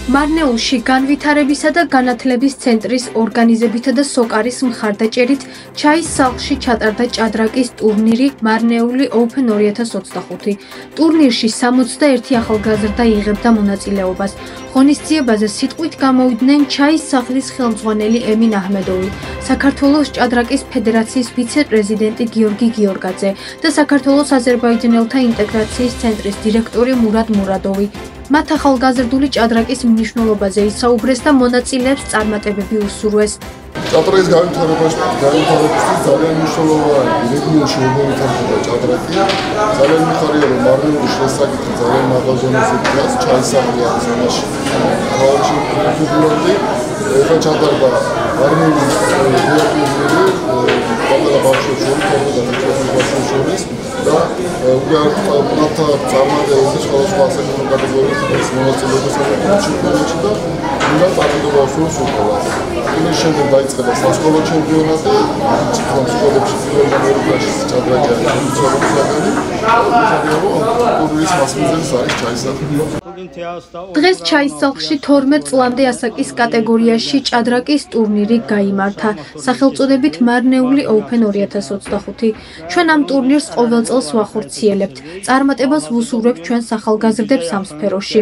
მარნეულში განვითარებისა და განათლების ცენტრის ორგანიზებითა და სოკარის მხარდაჭერით ჩაის სახლში ჩატარდა ჭადრაკის ტურნირი მარნეული Open 2025. ტურნირში 61 ახალგაზრდა იღებდა მონაწილეობას. ღონისძიებაზე სიტყვით გამოვიდნენ ჩაის სახლის ხელმძღვანელი ემინ აჰმედოვი, საქართველოს ჭადრაკის ფედერაციის ვიცე-პრეზიდენტი გიორგი გიორგაძე და საქართველოს აზერბაიჯანელთა ინტეგრაციის ცენტრის დირექტორი მურად მურადოვი. მათ ახალგაზრდული ჭადრაკის მნიშვნელობაზე ისაუბრეს და მონაწილეებს წარმატებები უსურვეს. ჭადრაკის განვითარებისთვის ძალიან მნიშვნელოვანი რეგიონში მოვითარდება ჭადრაკი. ძალიან მიხარია რომ მარნეულის შესაკითხი ძალიან მაღალ დონეზე დგას, ჩაის სახლი არის ამაში მთავარი ფიგურები. ეხლა ჩატარდა მარნეულის ტურნირი ყველა ბავშვებს შორის და მათ წარმატებები სხვადასხვა ასაკობრივ კატეგორიებში მონაწილეობას იღებენ ჩემპიონატში და უნდა წარმატება უსურვოს უკრავად. იმის შემდეგ დაიწყება სასკოლო ჩემპიონატი, ციფრულ სკოლებში პირველ და მეორე კლასში ჭადრაკი არის უცნობი ტურნირის მასპინძელი არის ჩაის სახლი. დღეს ჩაის სახლში 12 წლამდე ასაკის კატეგორიაში ჭადრაკის ტურნირი გაიმართა, სახელწოდებით მარნეული Open 2025. ჩვენ ამ ტურნირს ყოველ წელს ვახორციელებთ. წარმატებას ვუსურვებთ ჩვენს ახალგაზრდებს ამ სფეროში.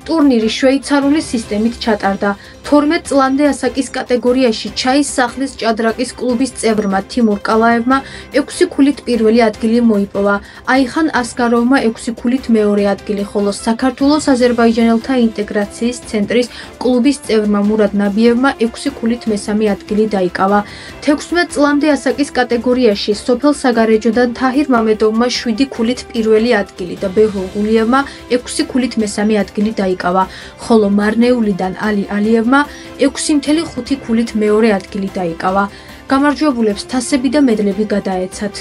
ტურნირი შვეიცარიული სისტემით ჩატარდა. 12 წლამდე ასაკის კატეგორიაში ჩაის სახლის ჭადრაკის კლუბის წევრმა თიმურ კალაევმა 6 ქულით პირველი ადგილი მოიპოვა. აიხან ასგაროვმა 6 ქულით მეორე ადგილი, ხოლო საქართველოს აზერბაიჯანელთა ინტეგრაციის ცენტრის კლუბის წევრმა მურად ნაბიევმა 6 ქულით მესამე ადგილი დაიკავა. 16 წლამდე ასაკის კატეგორიაში სოფელ საგარეჯოდან თაჰირ მამედოვმა 7 ქულით პირველი ადგილი და ბეჰრულ გულიევმა 6 ქულით მესამე ადგილი დაიკავა, ხოლო მარნეულიდან ალი ალიევმა 6.5 ქულით მეორე ადგილი დაიკავა. გამარჯვებულებს თასები და მედლები გადაეცათ.